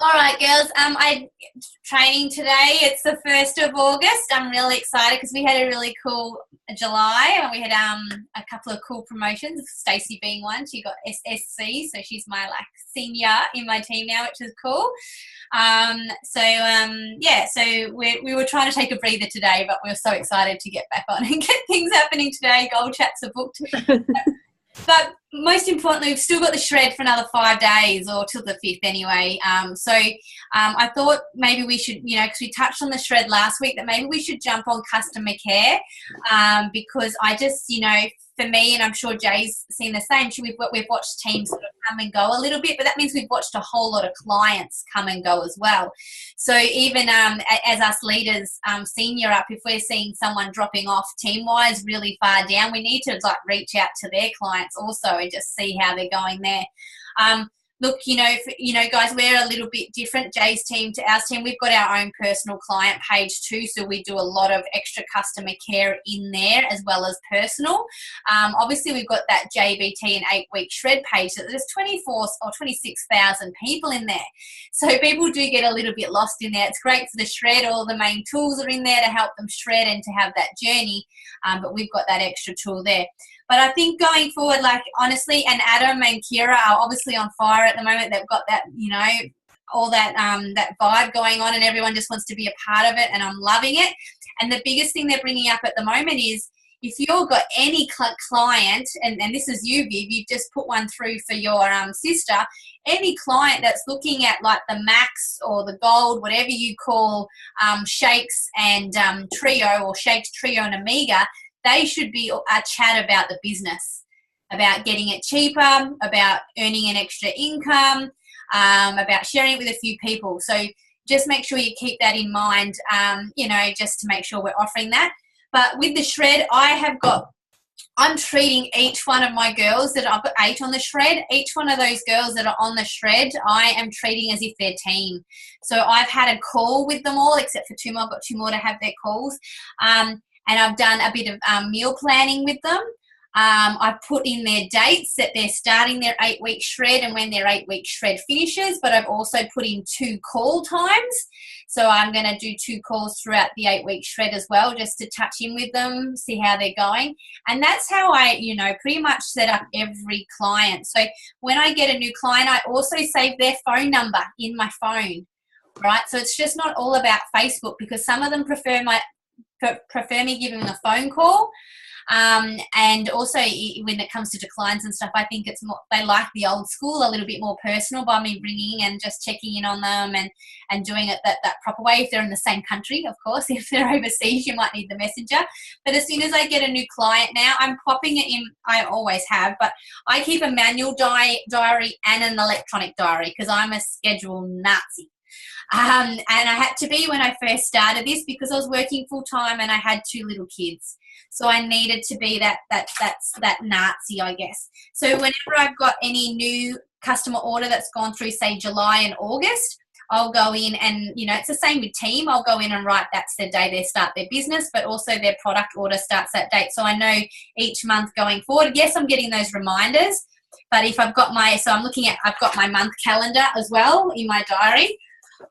All right, girls. I training today. It's the 1st of August. I'm really excited because we had a really cool July, and we had a couple of cool promotions. Stacey being one. She got SSC, so she's my senior in my team now, which is cool. Yeah. So we were trying to take a breather today, but we were so excited to get back on and get things happening today. Gold chats are booked. But most importantly, we've still got the shred for another 5 days, or till the 5th anyway. I thought maybe we should, because we touched on the shred last week, that maybe we should jump on customer care, because I just, for me, and I'm sure Jay's seen the same, we've watched teams sort of come and go a little bit, but that means we've watched a whole lot of clients come and go as well. So even as us leaders, senior up, if we're seeing someone dropping off team-wise really far down, we need to reach out to their clients also and just see how they're going there. Look, guys, we're a little bit different, Jay's team to our team. We've got our own personal client page too, so we do a lot of extra customer care in there as well as personal. Obviously, we've got that JBT and 8-week shred page. So there's 24 or 26,000 people in there. So people do get a little bit lost in there. It's great for the shred. All the main tools are in there to help them shred and to have that journey, but we've got that extra tool there. But I think going forward, honestly, and Adam and Kira are obviously on fire at the moment. They've got that, all that that vibe going on, and everyone just wants to be a part of it, and I'm loving it. And the biggest thing they're bringing up at the moment is, if you've got any client, and this is you, Viv, you've just put one through for your sister, any client that's looking at the max or the gold, whatever you call shakes and trio, or shakes, trio and omega, they should be a chat about the business, about getting it cheaper, about earning an extra income, about sharing it with a few people. So just make sure you keep that in mind, just to make sure we're offering that. But with the shred, I'm treating each one of my girls that I've got 8 on the shred. Each one of those girls that are on the shred, I am treating as if they're team. So I've had a call with them all, except for 2 more. I've got 2 more to have their calls. And I've done a bit of meal planning with them. I've put in their dates that they're starting their 8-week shred and when their 8-week shred finishes, but I've also put in 2 call times. So I'm going to do 2 calls throughout the 8-week shred as well, just to touch in with them, see how they're going. And that's how I, pretty much set up every client. So when I get a new client, I also save their phone number in my phone, right? So it's just not all about Facebook, because some of them prefer me giving them a phone call. And also when it comes to declines and stuff, I think it's more, they like the old school, a little bit more personal, by me ringing and just checking in on them and doing it that proper way. If they're in the same country, of course. If they're overseas, you might need the messenger. But as soon as I get a new client now, I'm popping it in. I always have, but I keep a manual diary and an electronic diary, because I'm a schedule Nazi. And I had to be when I first started this, because I was working full time and I had 2 little kids. So I needed to be that Nazi, I guess. So whenever I've got any new customer order that's gone through, say, July and August, I'll go in and, it's the same with team. I'll go in and write that's the day they start their business, but also their product order starts that date. So I know each month going forward, yes, I'm getting those reminders, but if I've got I've got my month calendar as well in my diary.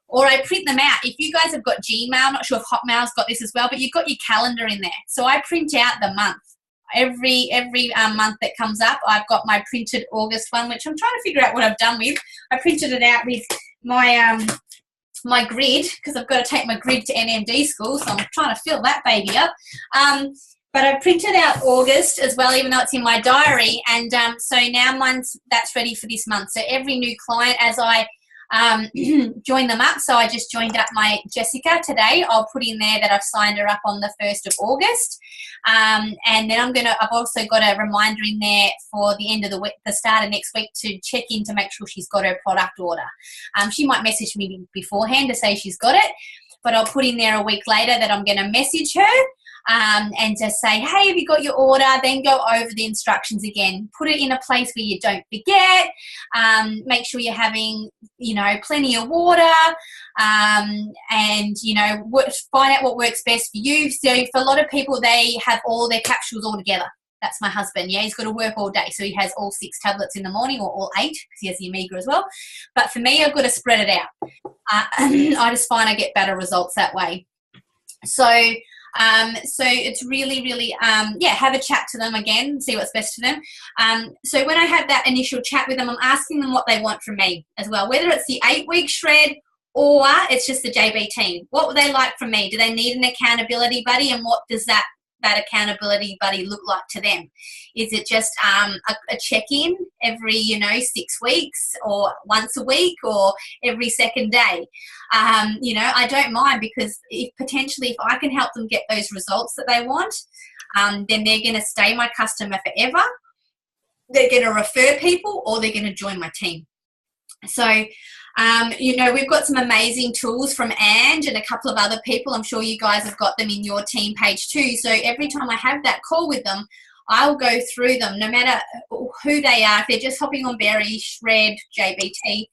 Or I print them out. If you guys have got Gmail, I'm not sure if Hotmail's got this as well, but you've got your calendar in there. So I print out the month. Every month that comes up, I've got my printed August one, which I'm trying to figure out what I've done with. I printed it out with my my grid, because I've got to take my grid to NMD school, so I'm trying to fill that baby up. But I printed out August as well, even though it's in my diary. And so now that's ready for this month. So every new client, as I join them up. So I just joined up my Jessica today. I'll put in there that I've signed her up on the 1st of August. And then I've also got a reminder in there for the end of the week, the start of next week, to check in to make sure she's got her product order. She might message me beforehand to say she's got it, but I'll put in there a week later that I'm going to message her. And just say, hey, have you got your order? Then go over the instructions again. Put it in a place where you don't forget. Make sure you're having, plenty of water. And, find out what works best for you. So for a lot of people, they have all their capsules all together. That's my husband. Yeah, he's got to work all day, so he has all 6 tablets in the morning, or all 8 because he has the Omega as well. But for me, I've got to spread it out. I just find I get better results that way. So it's really, really, have a chat to them again, see what's best for them. So when I have that initial chat with them, I'm asking them what they want from me as well, whether it's the 8-week shred or it's just the JB team. What would they like from me? Do they need an accountability buddy, and what does that accountability buddy look like to them? Is it just a check-in every 6 weeks, or once a week, or every second day? I don't mind, because if I can help them get those results that they want, then they're going to stay my customer forever. They're going to refer people, or they're going to join my team. So we've got some amazing tools from Ange and a couple of other people. I'm sure you guys have got them in your team page too. So every time I have that call with them, I'll go through them, no matter who they are. If they're just hopping on Berry, Shred, JBT,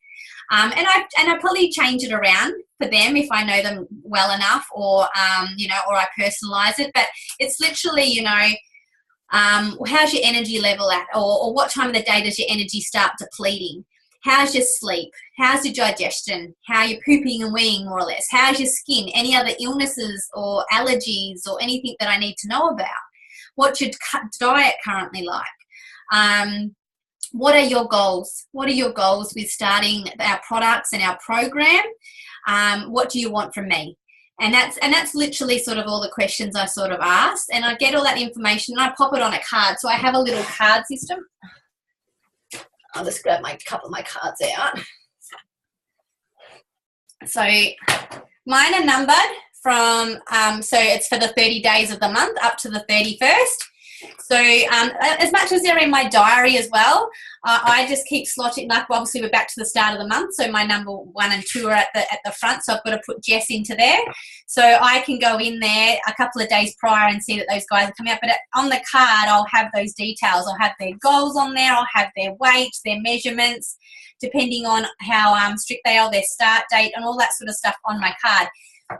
and I probably change it around for them if I know them well enough, or or I personalize it. But it's literally, how's your energy level at, or what time of the day does your energy start depleting? How's your sleep? How's your digestion? How are you pooping and weeing, more or less? How's your skin? Any other illnesses or allergies or anything that I need to know about? What's your diet currently like? What are your goals? What are your goals with starting our products and our program? What do you want from me? And that's literally sort of all the questions I sort of ask. And I get all that information and I pop it on a card. So I have a little card system. I'll just grab a couple of my cards out. So mine are numbered from, so it's for the 30 days of the month up to the 31st. So as much as they're in my diary as well, I just keep slotting, like obviously we're back to the start of the month, so my number 1 and 2 are at the front, so I've got to put Jess into there. So I can go in there a couple of days prior and see that those guys are coming up. But on the card, I'll have those details. I'll have their goals on there. I'll have their weight, their measurements, depending on how strict they are, their start date, and all that sort of stuff on my card.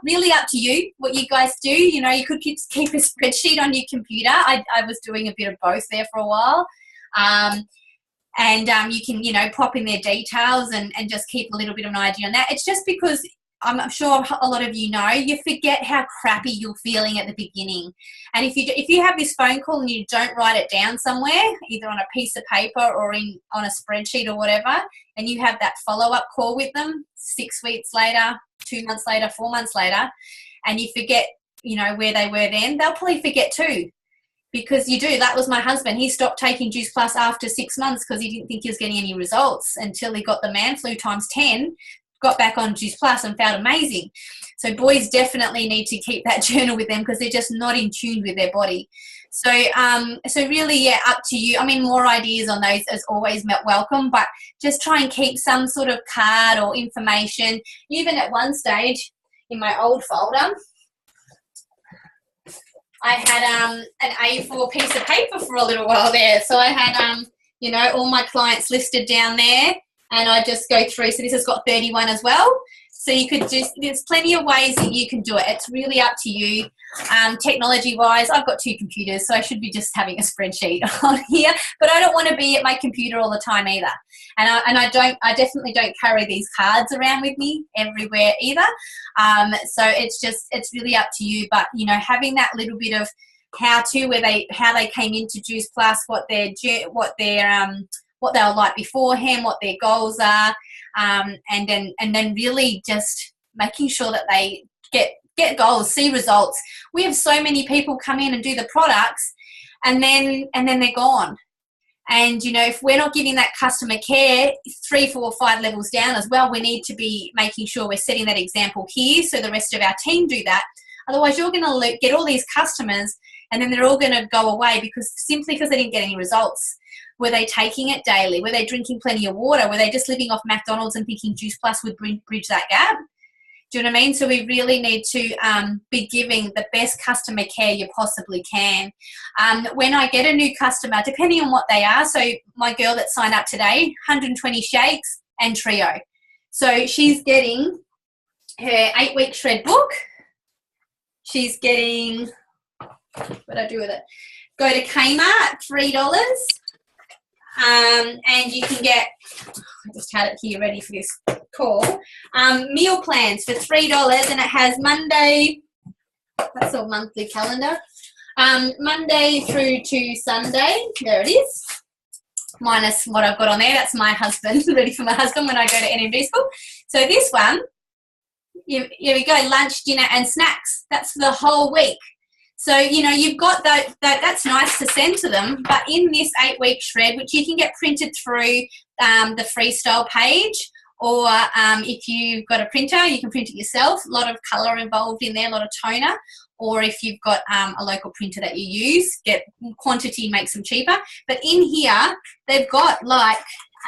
Really up to you what you guys do. You could keep a spreadsheet on your computer. I was doing a bit of both there for a while. You can, pop in their details and just keep a little bit of an idea on that. It's just because I'm sure a lot of you forget how crappy you're feeling at the beginning. And if you have this phone call and you don't write it down somewhere, either on a piece of paper or on a spreadsheet or whatever, and you have that follow-up call with them 6 weeks later, 2 months later, 4 months later, and you forget, where they were then, they'll probably forget too. Because you do. That was my husband. He stopped taking Juice Plus after 6 months because he didn't think he was getting any results until he got the Man Flu times 10, got back on Juice Plus and felt amazing. So boys definitely need to keep that journal with them because they're just not in tune with their body. So really, up to you. I mean, more ideas on those is always welcome, but just try and keep some sort of card or information. Even at one stage in my old folder, I had an A4 piece of paper for a little while there. So I had, all my clients listed down there, and I just go through. So this has got 31 as well. So you could there's plenty of ways that you can do it. It's really up to you. Technology-wise, I've got 2 computers, so I should be just having a spreadsheet on here. But I don't want to be at my computer all the time either. And I definitely don't carry these cards around with me everywhere either. So it's really up to you. But having that little bit of how they came into Juice Plus, what they were like beforehand, what their goals are, and then really just making sure that they get goals, see results. We have so many people come in and do the products, and then they're gone. And if we're not giving that customer care 3, 4, 5 levels down as well, we need to be making sure we're setting that example here so the rest of our team do that. Otherwise, you're going to get all these customers, and then they're all going to go away because they didn't get any results. Were they taking it daily? Were they drinking plenty of water? Were they just living off McDonald's and thinking Juice Plus would bridge that gap? Do you know what I mean? So we really need to be giving the best customer care you possibly can. When I get a new customer, depending on what they are, so my girl that signed up today, 120 shakes and Trio. So she's getting her 8-week shred book. She's getting, what do I do with it? go to Kmart, $3. And you can get, I just had it here ready for this call, meal plans for $3, and it has Monday, that's all monthly calendar, Monday through to Sunday, there it is, minus what I've got on there, that's my husband, ready for my husband when I go to NMB school. So this one, here we go, lunch, dinner and snacks, that's for the whole week. So, you know, you've got that's nice to send to them, but in this 8-week shred, which you can get printed through the Freestyle page, or if you've got a printer, you can print it yourself. A lot of colour involved in there, a lot of toner. Or if you've got a local printer that you use, get quantity makes them cheaper. But in here, they've got like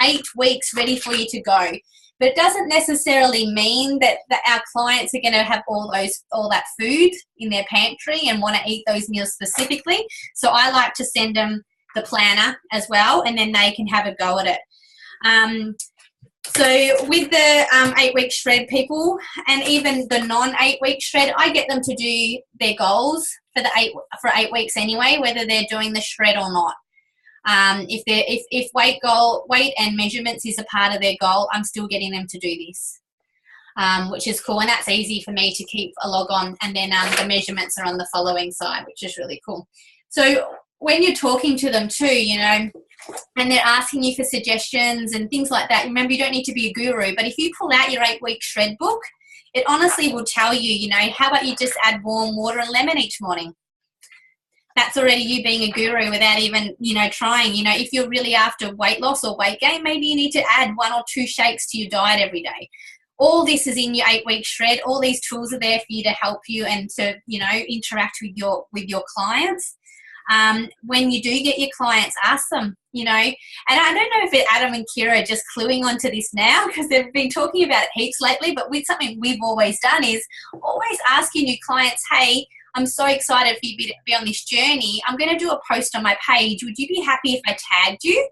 8 weeks ready for you to go. But it doesn't necessarily mean that our clients are going to have all that food in their pantry and want to eat those meals specifically. So I like to send them the planner as well, and then they can have a go at it. So with the 8-week shred people, and even the non-8-week shred, I get them to do their goals for 8 weeks anyway, whether they're doing the shred or not. If weight and measurements is a part of their goal, I'm still getting them to do this, which is cool, and that's easy for me to keep a log on. And then the measurements are on the following side, which is really cool. So when you're talking to them too, you know, and they're asking you for suggestions and things like that, remember, you don't need to be a guru, but if you pull out your 8-week shred book, it honestly will tell you, you know, how about you just add warm water and lemon each morning? That's already you being a guru without even, you know, trying. You know, if you're really after weight loss or weight gain, maybe you need to add 1 or 2 shakes to your diet every day. All this is in your 8-week shred. All these tools are there for you to help you and to, you know, interact with your clients. When you do get your clients, ask them, you know, and I don't know if Adam and Kira are just cluing onto this now because they've been talking about it heaps lately, but with something we've always done is always asking your clients, hey, I'm so excited for you to be on this journey. I'm going to do a post on my page. Would you be happy if I tagged you?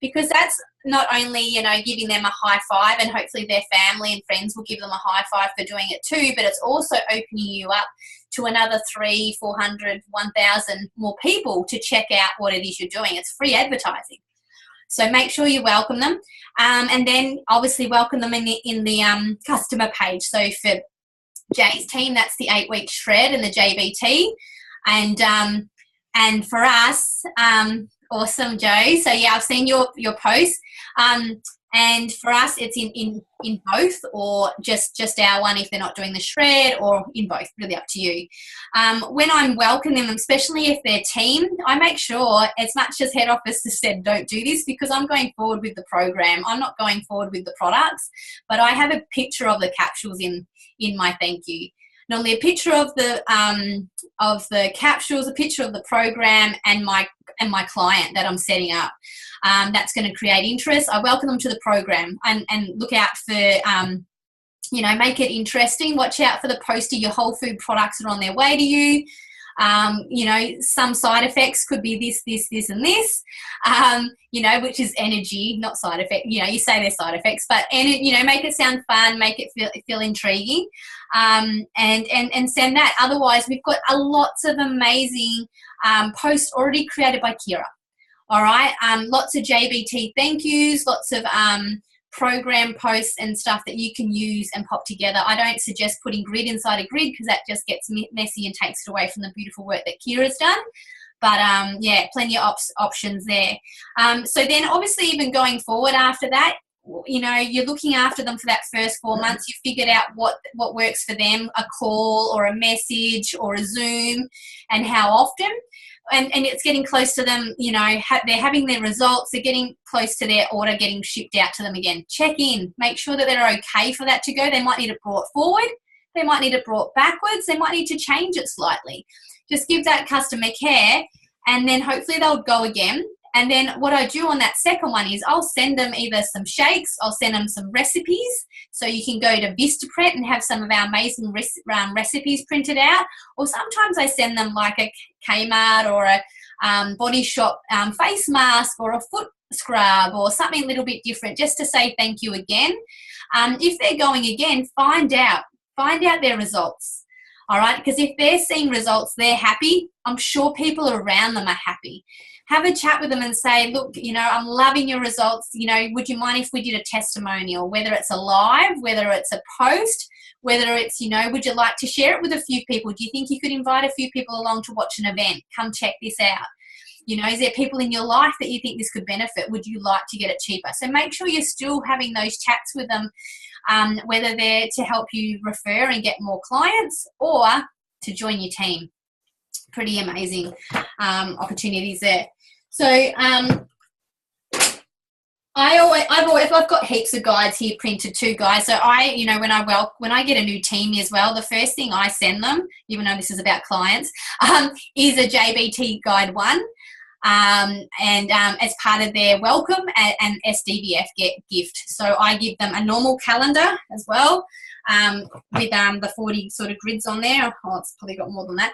Because that's not only, you know, giving them a high five, and hopefully their family and friends will give them a high five for doing it too, but it's also opening you up to another 300, 400, 1,000 more people to check out what it is you're doing. It's free advertising. So make sure you welcome them. And then obviously welcome them in the customer page. So for Jay's team, that's the 8-week shred and the JBT, and for us, awesome, Joe. So yeah, I've seen your post, and for us, it's in both, or just our one if they're not doing the shred, or in both. Really up to you. When I'm welcoming them, especially if they're team, I make sure, as much as head office has said don't do this, because I'm going forward with the program. I'm not going forward with the products, but I have a picture of the capsules in my thank you. Normally a picture of the capsules, a picture of the program, and my client that I'm setting up. That's going to create interest. I welcome them to the program, and look out for, you know, make it interesting. Watch out for the poster. Your whole food products are on their way to you. You know, some side effects could be this, and this, you know, which is energy, not side effect. You know, you say they're side effects, but, and you know, make it sound fun, make it feel intriguing, and send that. Otherwise, we've got lots of amazing posts already created by Kira. All right, lots of JBT thank yous, lots of program posts and stuff that you can use and pop together. I don't suggest putting grid inside a grid because that just gets messy and takes it away from the beautiful work that Kira's done. But yeah, plenty of options there. So then obviously even going forward after that, you know, you're looking after them for that first 4 months. You figured out what works for them, a call or a message or a Zoom, and how often. And it's getting close to them, you know, they're having their results, they're getting close to their order getting shipped out to them again. Check in, make sure that they're okay for that to go. They might need it brought forward, they might need it brought backwards, they might need to change it slightly. Just give that customer care, and then hopefully they'll go again. And then what I do on that second one is I'll send them either some shakes, I'll send them some recipes. So you can go to Vistaprint and have some of our amazing recipes printed out. Or sometimes I send them like a Kmart or a Body Shop face mask or a foot scrub or something a little bit different, just to say thank you again. If they're going again, find out their results. All right, because if they're seeing results, they're happy. I'm sure people around them are happy. Have a chat with them and say, look, you know, I'm loving your results. You know, would you mind if we did a testimonial, whether it's a live, whether it's a post, whether it's, you know, would you like to share it with a few people? Do you think you could invite a few people along to watch an event? Come check this out. You know, is there people in your life that you think this could benefit? Would you like to get it cheaper? So make sure you're still having those chats with them, whether they're to help you refer and get more clients or to join your team. Pretty amazing opportunities there. So I've got heaps of guides here printed too, guys. So you know, when I get a new team as well, the first thing I send them, even though this is about clients, is a JBT Guide 1. As part of their welcome and SDVF gift. So I give them a normal calendar as well, with the 40 sort of grids on there. Oh, it's probably got more than that.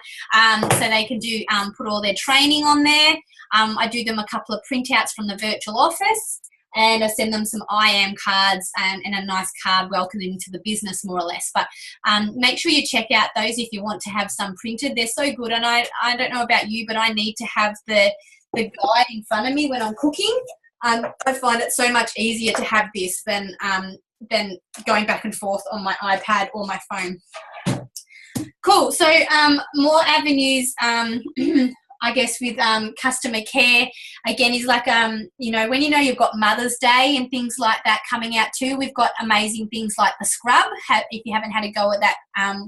So they can do put all their training on there. I do them a couple of printouts from the virtual office, and I send them some I am cards and a nice card welcoming to the business, more or less. But make sure you check out those if you want to have some printed. They're so good, and I don't know about you, but I need to have the guide in front of me when I'm cooking. I find it so much easier to have this than going back and forth on my iPad or my phone. Cool. So more avenues, I guess, with customer care, again, is like, you know, when you know you've got Mother's Day and things like that coming out too, we've got amazing things like the scrub. If you haven't had a go at that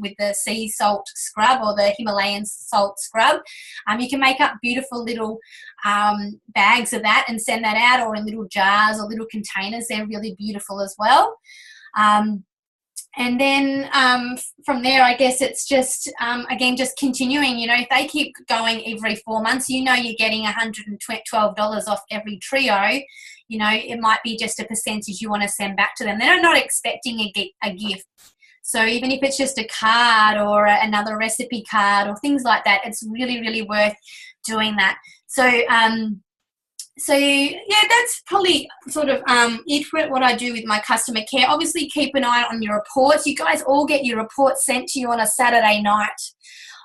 with the sea salt scrub or the Himalayan salt scrub, you can make up beautiful little bags of that and send that out, or in little jars or little containers. They're really beautiful as well. And then from there, I guess it's just, again, just continuing. You know, if they keep going every 4 months, you know you're getting $112 off every trio. You know, it might be just a percentage you want to send back to them. They're not expecting a gift. So even if it's just a card or another recipe card or things like that, it's really, really worth doing that. So yeah, that's probably sort of it for what I do with my customer care. Obviously, keep an eye on your reports. You guys all get your reports sent to you on a Saturday night.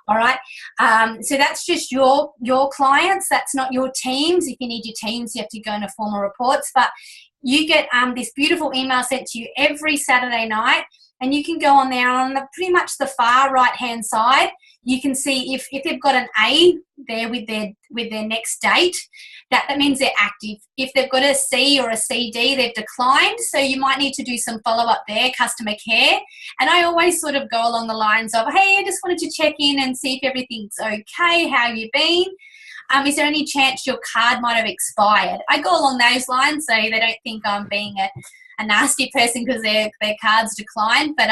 All right. So that's just your clients. That's not your teams. If you need your teams, you have to go into formal reports. But you get this beautiful email sent to you every Saturday night, and you can go on there on pretty much the far right-hand side. You can see if they've got an A there with their next date, that means they're active. If they've got a C or a CD, they've declined. So you might need to do some follow-up there, customer care. And I always sort of go along the lines of, hey, I just wanted to check in and see if everything's okay. How have you been? Is there any chance your card might have expired? I go along those lines so they don't think I'm being a nasty person because their card's declined. But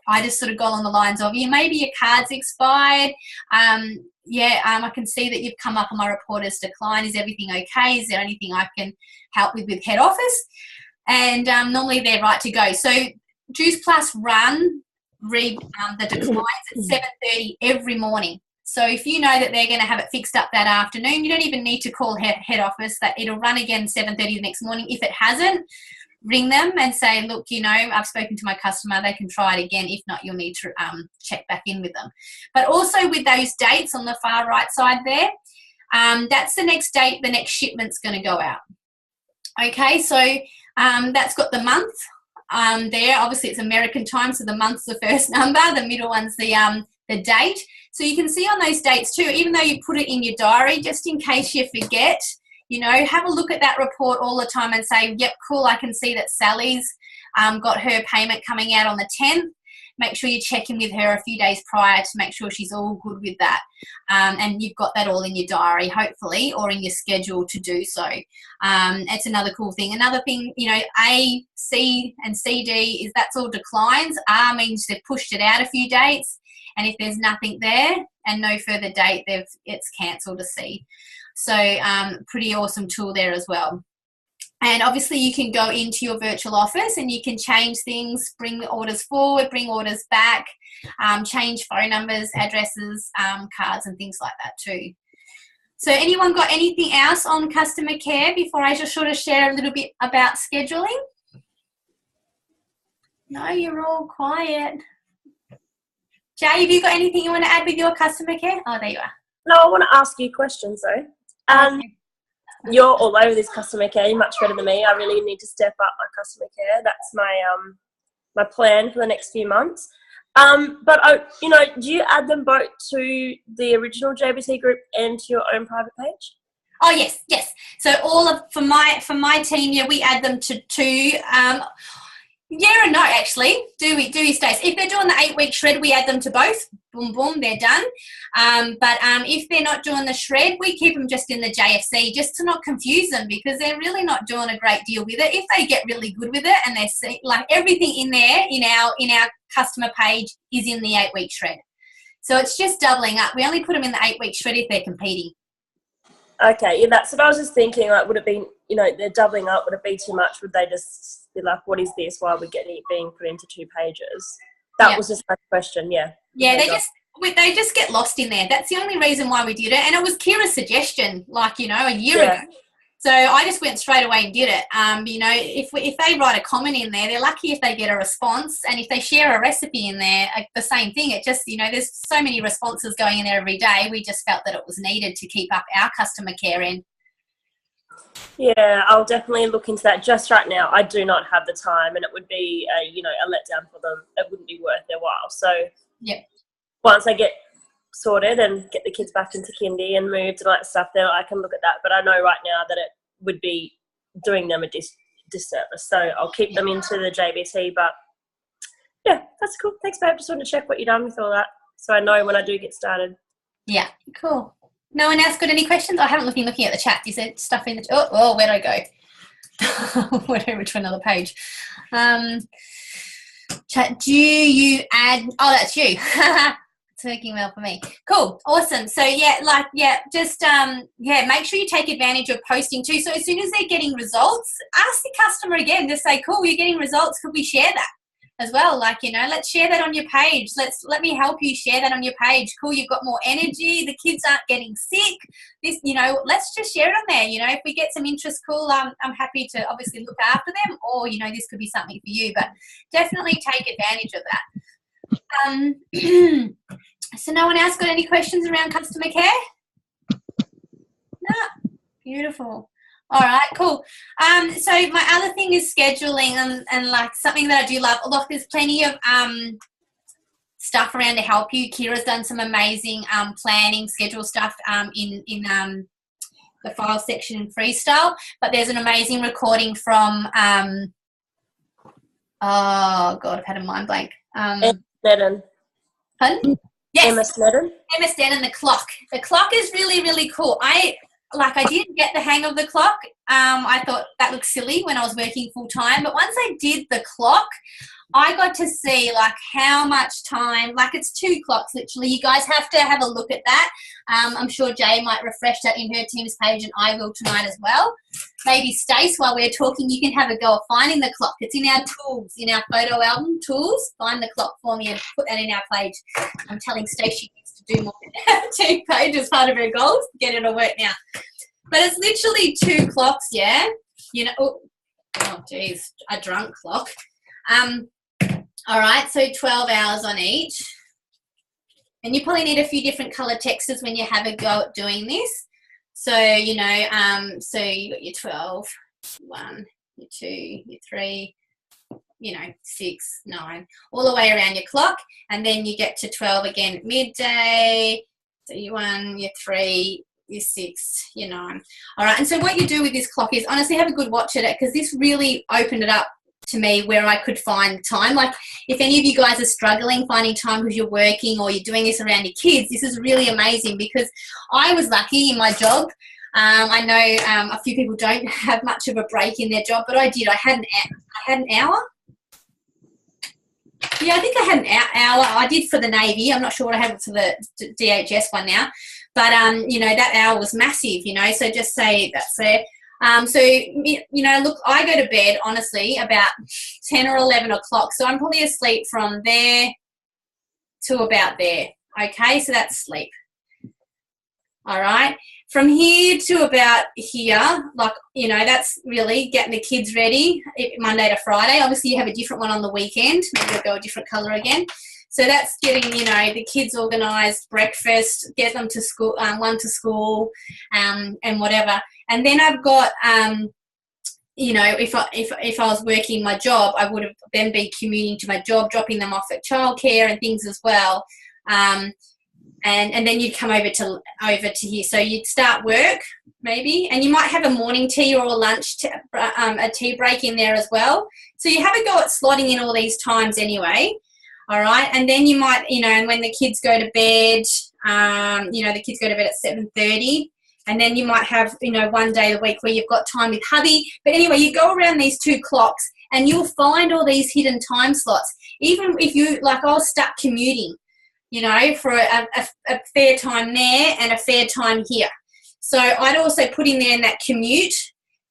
I just sort of go along the lines of, yeah, maybe your card's expired. I can see that you've come up on my report as decline. Is everything okay? Is there anything I can help with head office? And normally they're right to go. So Juice Plus read the declines at 7:30 every morning. So if you know that they're going to have it fixed up that afternoon, you don't even need to call head office. That it'll run again 7:30 the next morning. If it hasn't, ring them and say, look, you know, I've spoken to my customer. They can try it again. If not, you'll need to check back in with them. But also with those dates on the far right side there, that's the next date the next shipment's going to go out. Okay, so that's got the month there. Obviously, it's American time, so the month's the first number. The middle one's the date. So you can see on those dates too, even though you put it in your diary, just in case you forget, you know, have a look at that report all the time and say, yep, cool, I can see that Sally's got her payment coming out on the 10th. Make sure you check in with her a few days prior to make sure she's all good with that. And you've got that all in your diary, hopefully, or in your schedule to do so. It's another cool thing. Another thing, you know, A, C, and CD is that's all declines. R means they've pushed it out a few dates. And if there's nothing there and no further date, it's cancelled a C. So pretty awesome tool there as well. And obviously you can go into your virtual office and you can change things, bring the orders forward, bring orders back, change phone numbers, addresses, cards and things like that too. So anyone got anything else on customer care before I just sort of share a little bit about scheduling? No, you're all quiet. Jay, have you got anything you want to add with your customer care? Oh, there you are. No, I want to ask you questions though. You're all over this customer care. You're much better than me. I really need to step up my customer care. That's my plan for the next few months. But do you add them both to the original JBT group and to your own private page? Oh yes. So for my team, yeah, we add them to two. Yeah and no, actually. Do we stay? If they're doing the 8-week shred, we add them to both. Boom, boom, they're done. But if they're not doing the shred, we keep them just in the JFC, just to not confuse them, because they're really not doing a great deal with it. If they get really good with it and they see, like, everything in there in our customer page is in the 8-week shred. So it's just doubling up. We only put them in the 8-week shred if they're competing. Okay, yeah, that's what I was just thinking. Like, would it be, they're doubling up? Would it be too much? Would they just be like, what is this? Why are we getting it being put into 2 pages? That was just my question, yeah. Yeah, they just get lost in there. That's the only reason why we did it. And it was Kira's suggestion, a year ago. So I just went straight away and did it. If they write a comment in there, they're lucky if they get a response. And if they share a recipe in there, the same thing. It just, there's so many responses going in there every day. We just felt that it was needed to keep up our customer care end. Yeah, I'll definitely look into that. Just right now, I do not have the time, and it would be a letdown for them. It wouldn't be worth their while. So once I get sorted and get the kids back into kindy and moved and all that stuff, then I can look at that. But I know right now that it would be doing them a disservice. So I'll keep them into the JBT. But yeah, that's cool. Thanks, babe. Just wanted to check what you've done with all that, so I know when I do get started. Yeah, cool. No one else got any questions? I haven't been looking at the chat. Is there stuff in the chat? Oh, where'd I go? Went over to another page. Chat, do you add... Oh, that's you. It's working well for me. Cool. Awesome. So, make sure you take advantage of posting too. So as soon as they're getting results, ask the customer again. Just say, cool, you're getting results. Could we share that as well? Let's share that on your page. Let me help you share that on your page. Cool, you've got more energy. The kids aren't getting sick. This, let's just share it on there. If we get some interest, cool. I'm happy to obviously look after them, or this could be something for you. But definitely take advantage of that. So no one else got any questions around customer care? No. Beautiful. All right, cool. So my other thing is scheduling and like something that I do love. Look, there's plenty of stuff around to help you. Kira's done some amazing planning, schedule stuff in the file section in Freestyle. But there's an amazing recording from oh God, I've had a mind blank. Sneddon. Pardon? Yes. Emma Sneddon. Emma Sneddon, the clock. The clock is really, really cool. I didn't get the hang of the clock. I thought that looked silly when I was working full time. But once I did the clock, I got to see how much time, it's 2 clocks literally. You guys have to have a look at that. I'm sure Jay might refresh that in her team's page, and I will tonight as well. Maybe Stace, while we're talking, you can have a go at finding the clock. It's in our tools, in our photo album tools. Find the clock for me and put that in our page. I'm telling Stace she needs to do more than our team page as part of her goals. Get it to work now. But it's literally 2 clocks, yeah? Oh geez, a drunk clock. All right, so 12 hours on each. And you probably need a few different color textures when you have a go at doing this. So, so you got your 12, 1, your 2, your 3, 6, 9, all the way around your clock. And then you get to 12 again at midday. So your 1, your 3, your 6, your 9. All right, and so what you do with this clock is honestly have a good watch at it, because this really opened it up to me where I could find time. If any of you guys are struggling finding time because you're working or you're doing this around your kids, this is really amazing, because I was lucky in my job. I know a few people don't have much of a break in their job, but I did. I had an hour. Yeah, I think I had an hour. I did for the Navy. I'm not sure what I had for the DHS one now. But, that hour was massive, so just say that's there. So, look, I go to bed, honestly, about 10 or 11 o'clock. So I'm probably asleep from there to about there. Okay, so that's sleep. All right. From here to about here, that's really getting the kids ready Monday to Friday. Obviously, you have a different one on the weekend. Maybe I'll go a different colour again. So that's getting, you know, the kids organised, breakfast, get them to school, one to school, and whatever. And then I've got, you know, if I was working my job, I would have then be commuting to my job, dropping them off at childcare and things as well. And then you'd come over to here. So you'd start work maybe, and you might have a morning tea or a lunch, a tea break in there as well. So you have a go at slotting in all these times anyway. All right, and then you might, you know, and when the kids go to bed, you know, the kids go to bed at 7:30. And then you might have, you know, one day a week where you've got time with hubby. But anyway, you go around these 2 clocks and you'll find all these hidden time slots. Even if you, like, I'll start commuting, you know, for a fair time there and a fair time here. So I'd also put in there in that commute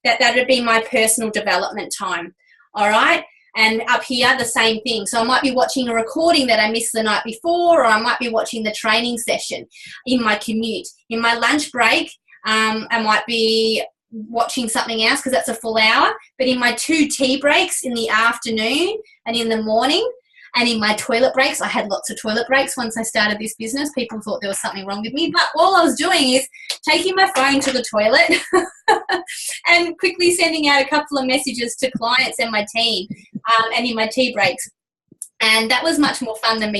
that would be my personal development time. All right. And up here, the same thing. So I might be watching a recording that I missed the night before, or I might be watching the training session in my commute. In my lunch break, I might be watching something else because that's a full hour. But in my 2 tea breaks in the afternoon and in the morning, and in my toilet breaks, I had lots of toilet breaks once I started this business. People thought there was something wrong with me. But all I was doing is taking my phone to the toilet and quickly sending out a couple of messages to clients and my team, and in my tea breaks. And that was much more fun than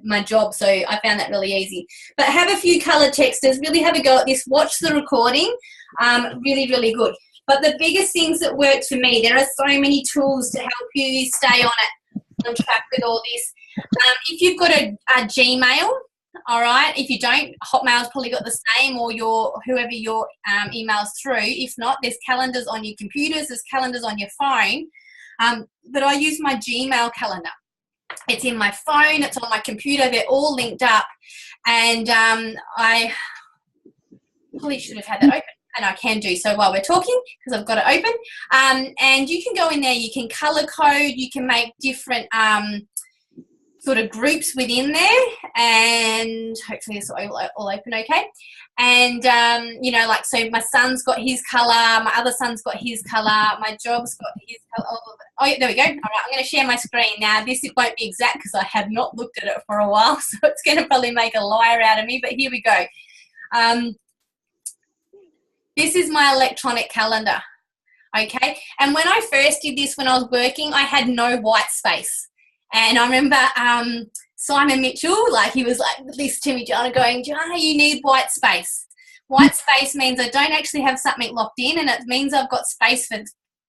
my job, so I found that really easy. But have a few colour texters, really have a go at this. Watch the recording, really, really good. But the biggest things that worked for me, there are so many tools to help you stay on track with all this. If you've got a Gmail, all right, if you don't, Hotmail's probably got the same, or whoever your emails through. If not, there's calendars on your computers, there's calendars on your phone. But I use my Gmail calendar. It's in my phone, it's on my computer, they're all linked up. And I probably should have had that open, and I can do so while we're talking because I've got it open. And you can go in there, you can colour code, you can make different sort of groups within there, and hopefully it's all open okay. And, you know, like, so my son's got his colour, my other son's got his colour, my job's got his colour. Oh, yeah, there we go. All right, I'm going to share my screen now. This it won't be exact because I have not looked at it for a while, so it's going to probably make a liar out of me, but here we go. This is my electronic calendar, okay? And when I first did this when I was working, I had no white space. And I remember Simon Mitchell, like, he was like this to me, Joanna, going, Joanna, you need white space. White space means I don't actually have something locked in, and it means I've got space for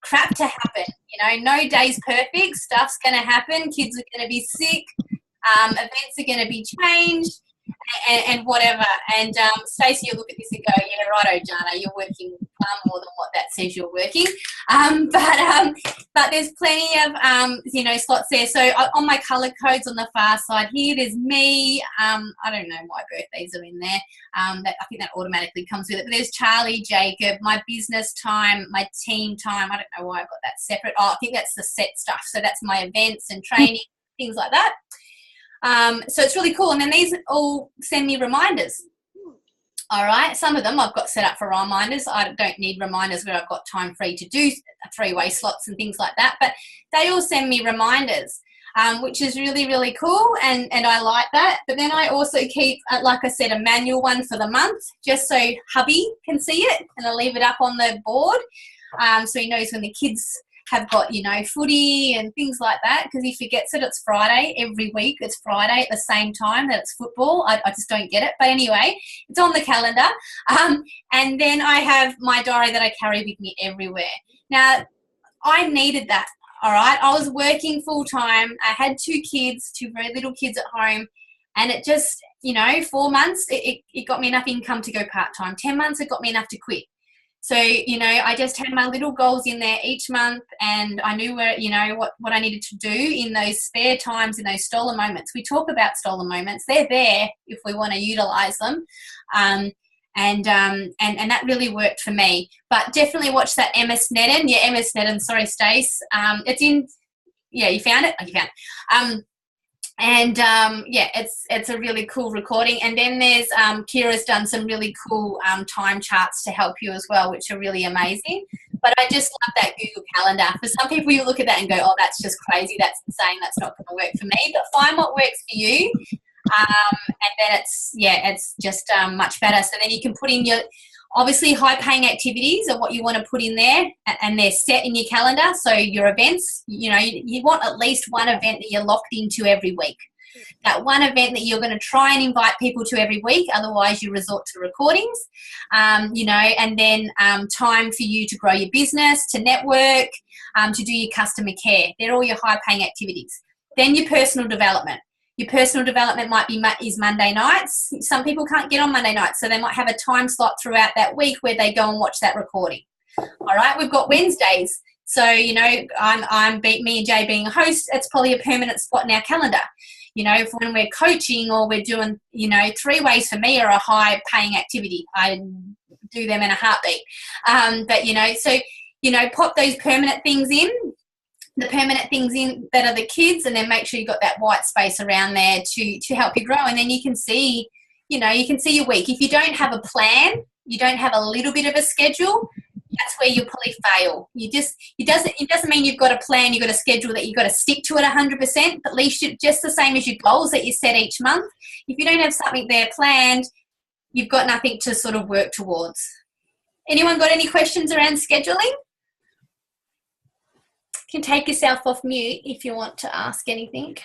crap to happen. You know, no day's perfect. Stuff's going to happen. Kids are going to be sick. Events are going to be changed. And whatever. And Stacey, you look at this and go, yeah, righto, Jana, you're working far more than what that says you're working. But there's plenty of, you know, slots there. So on my colour codes on the far side here, there's me. I don't know why birthdays are in there. I think that automatically comes with it. But there's Charlie, Jacob, my business time, my team time. I don't know why I've got that separate. Oh, I think that's the set stuff. So that's my events and training, things like that. So it's really cool. And then these all send me reminders. All right. Some of them I've got set up for reminders. I don't need reminders where I've got time free to do 3-way slots and things like that. But they all send me reminders, which is really, really cool. And I like that. But then I also keep, like I said, a manual one for the month, just so hubby can see it. And I leave it up on the board, so he knows when the kids have got, you know, footy and things like that, because he forgets that it's Friday every week. It's Friday at the same time that it's football. I just don't get it. But anyway, it's on the calendar. And then I have my diary that I carry with me everywhere. Now, I needed that, all right? I was working full-time. I had 2 kids, 2 very little kids at home, and it just, you know, 4 months, it got me enough income to go part-time. 10 months, it got me enough to quit. So, you know, I just had my little goals in there each month, and I knew where, you know, what I needed to do in those spare times, in those stolen moments. We talk about stolen moments. They're there if we want to utilise them. And that really worked for me. But definitely watch that Emma Sneddon. Yeah, Emma Sneddon. Sorry, Stace. It's in, yeah, you found it? Oh, you found it. Yeah, it's a really cool recording. And then there's Kira's done some really cool time charts to help you as well, which are really amazing. But I just love that Google Calendar. For some people, you look at that and go, oh, that's just crazy. That's insane. That's not going to work for me. But find what works for you. And then it's just much better. So then you can put in your, obviously, high-paying activities are what you want to put in there, and they're set in your calendar. So your events, you want at least one event that you're locked into every week. That one event that you're going to try and invite people to every week, otherwise you resort to recordings, and then time for you to grow your business, to network, to do your customer care. They're all your high-paying activities. Then your personal development. Your personal development is Monday nights. Some people can't get on Monday nights, so they might have a time slot throughout that week where they go and watch that recording. All right, we've got Wednesdays. So, me and Jay being a host, it's probably a permanent spot in our calendar. If when we're coaching or we're doing, 3 ways for me are a high paying activity. I do them in a heartbeat. Pop those permanent things in. The permanent things in that are the kids, and then make sure you've got that white space around there to help you grow. And then you can see your week. If you don't have a plan, you don't have a little bit of a schedule, that's where you'll probably fail. It doesn't mean you've got a plan, you've got a schedule that you've got to stick to it 100%, but at least just the same as your goals that you set each month. If you don't have something there planned, you've got nothing to sort of work towards. Anyone got any questions around scheduling? You can take yourself off mute if you want to ask anything.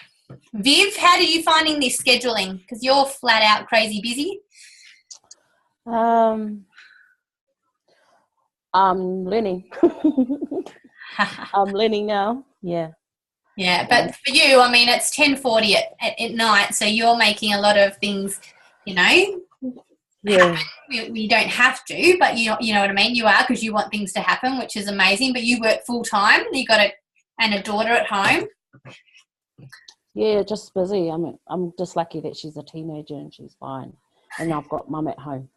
Viv, how are you finding this scheduling? Because you're flat out crazy busy. I'm learning. I'm learning now. Yeah. Yeah, but for you, it's 10:40 at night, so you're making a lot of things, Yeah. We don't have to, but you know what I mean? You are, because you want things to happen, which is amazing, but you work full time. You got a daughter at home. Yeah, just busy. I'm just lucky that she's a teenager and she's fine. And I've got mum at home.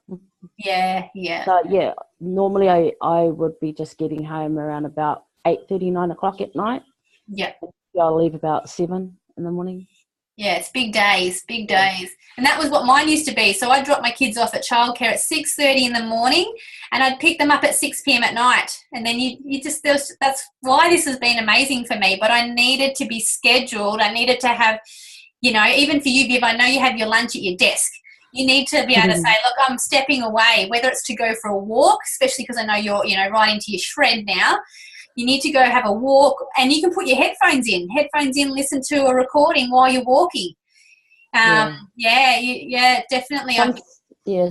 Yeah. So, yeah, normally I would be just getting home around about 8:30, 9 o'clock at night. Yeah. I'll leave about 7 in the morning. Yeah, it's big days. And that was what mine used to be. So I dropped my kids off at childcare at 6:30 in the morning, and I'd pick them up at 6 p.m. at night. And then that's why this has been amazing for me. But I needed to be scheduled. I needed to have, even for you, Viv, I know you have your lunch at your desk. You need to be able to say, look, I'm stepping away, whether it's to go for a walk, especially because I know you're, right into your shred now. You need to go have a walk, and you can put your headphones in, listen to a recording while you're walking. Definitely.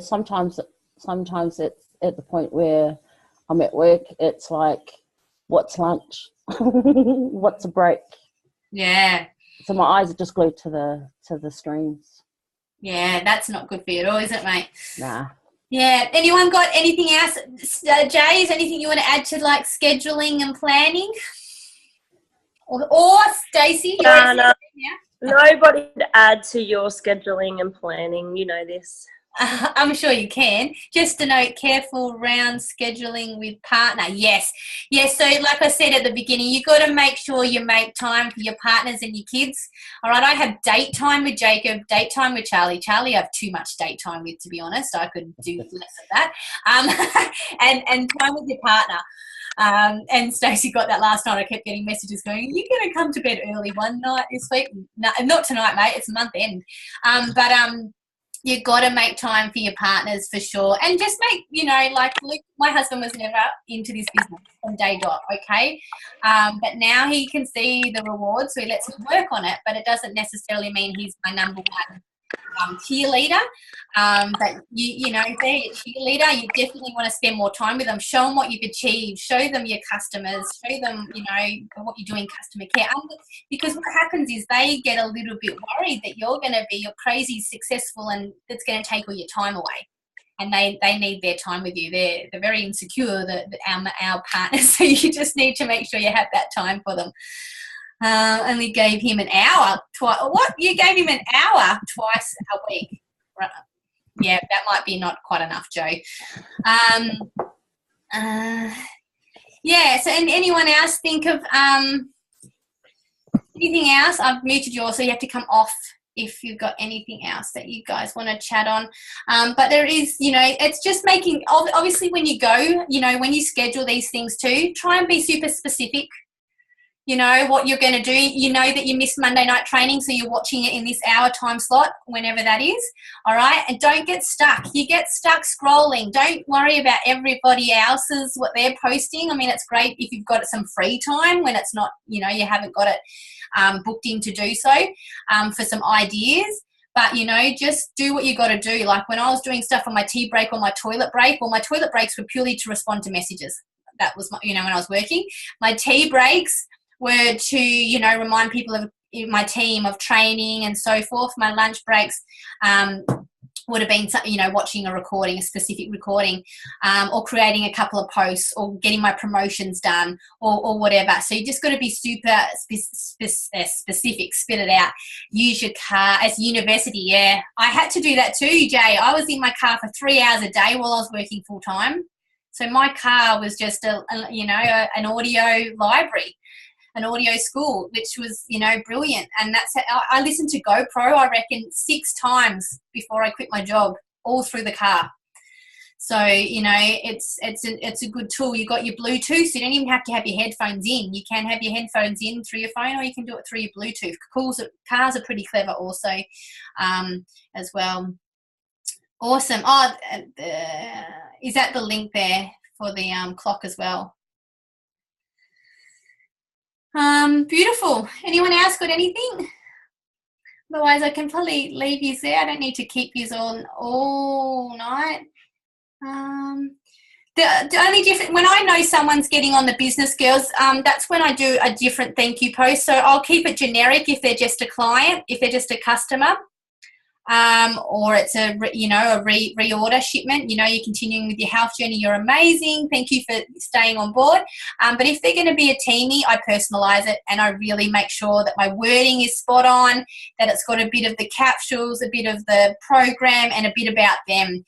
Sometimes it's at the point where I'm at work, it's like, what's lunch? What's a break? Yeah. So my eyes are just glued to the screens. Yeah, that's not good for you at all, is it, mate? Nah. Yeah. Anyone got anything else? Jay, is anything you want to add to like scheduling and planning? Or Stacey? No. Nobody to add to your scheduling and planning. You know this. I'm sure you can. Just a note, careful around scheduling with partner. Yes. So like I said at the beginning, you got to make sure you make time for your partners and your kids. All right, I have date time with Jacob, date time with Charlie. Charlie I have too much date time with, to be honest. I could do less of that. And time with your partner. And Stacey got that last night. I kept getting messages going, are you going to come to bed early one night this week? No, not tonight, mate. It's month end. You got to make time for your partners for sure. And just make, like Luke, my husband was never into this business from day dot, okay? But now he can see the rewards, so he lets me work on it, but it doesn't necessarily mean he's my number one cheerleader. But if they're your cheerleader, you definitely want to spend more time with them. Show them what you've achieved. Show them your customers. Show them, what you're doing customer care. Because what happens is they get a little bit worried that you're going to be crazy successful and it's going to take all your time away. And they need their time with you. They're very insecure, our partners. So you just need to make sure you have that time for them. Only gave him an hour. What? You gave him an hour twice a week? Right. Yeah, that might be not quite enough, Joe. So and anyone else think of anything else? I've muted you, so you have to come off if you've got anything else that you guys want to chat on. But there is, it's just making, obviously when you go, when you schedule these things too, try and be super specific. What you're going to do. That you missed Monday night training, so you're watching it in this hour time slot, whenever that is. All right? And don't get stuck. You get stuck scrolling. Don't worry about everybody else's, what they're posting. I mean, it's great if you've got some free time when it's not, you haven't got it booked in to do so for some ideas. But, just do what you got to do. Like when I was doing stuff on my tea break or my toilet break, well, my toilet breaks were purely to respond to messages. That was, when I was working. My tea breaks were to, remind people of my team of training and so forth. My lunch breaks would have been, watching a specific recording, or creating a couple of posts, or getting my promotions done, or whatever. So you just got to be super specific, spit it out. Use your car as university. Yeah, I had to do that too, Jay. I was in my car for 3 hours a day while I was working full time. So my car was just an audio library, an audio school, which was, brilliant. And that's how I listened to GoPro, I reckon 6 times before I quit my job, all through the car. So, it's a good tool. You've got your Bluetooth, so you don't even have to have your headphones in. You can have your headphones in through your phone, or you can do it through your Bluetooth. Cars are pretty clever also, as well. Awesome. Oh, is that the link there for the clock as well? Beautiful. Anyone else got anything? Otherwise, I can probably leave you there. I don't need to keep you on all night. The only different, when I know someone's getting on the business, girls, that's when I do a different thank you post. So I'll keep it generic if they're just a client, if they're just a customer. Or it's a reorder shipment. You're continuing with your health journey. You're amazing. Thank you for staying on board. But if they're going to be a teamie, I personalize it, and I really make sure that my wording is spot on, that it's got a bit of the capsules, a bit of the program, and a bit about them.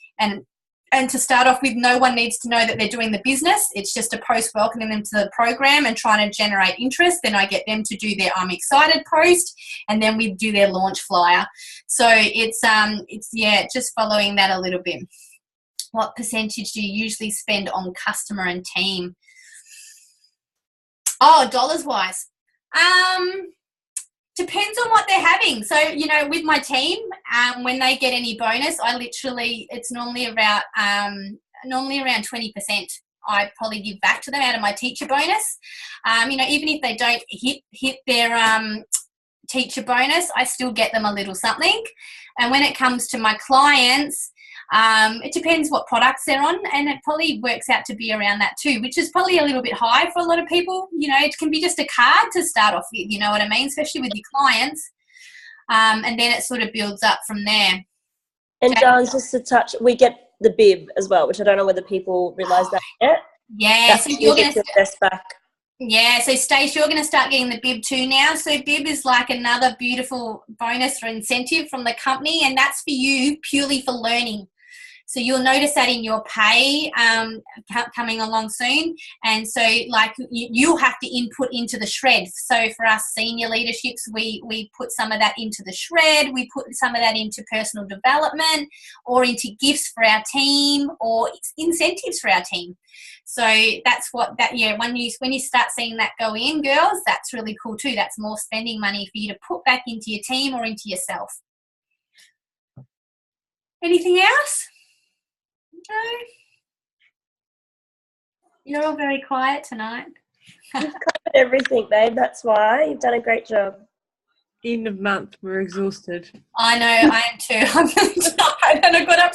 And to start off with, no one needs to know that they're doing the business. It's just a post welcoming them to the program and trying to generate interest. Then I get them to do their I'm excited post, and then we do their launch flyer. So it's just following that a little bit. What percentage do you usually spend on customer and team? Oh, dollars wise. Depends on what they're having. So, with my team, when they get any bonus, it's normally around 20%. I probably give back to them out of my teacher bonus. Even if they don't hit their teacher bonus, I still get them a little something. And when it comes to my clients, it depends what products they're on, and it probably works out to be around that too, which is probably a little bit high for a lot of people. It can be just a card to start off with, you know what I mean, especially with your clients. And then it sort of builds up from there. And Darlings, just to touch, we get the bib as well, which I don't know whether people realise that yet. Yeah, so you're going to invest back. Yeah, so Stace, you're going to start getting the bib too now. So bib is like another beautiful bonus or incentive from the company, and that's for you purely for learning. So you'll notice that in your pay coming along soon. And so you'll have to input into the shred. So for us senior leaderships, we put some of that into the shred. We put some of that into personal development, or into gifts for our team, or incentives for our team. So that's when you start seeing that go in, girls, that's really cool too. That's more spending money for you to put back into your team or into yourself. Anything else? No. You're all very quiet tonight. You've covered everything, babe. That's why. You've done a great job. End of month, we're exhausted. I know, I am too. I'm really tired. And I got up,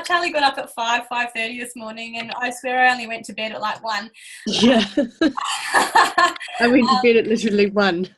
Charlie got up at 5:30 this morning, and I swear I only went to bed at 1. Yeah. I went to bed at literally 1.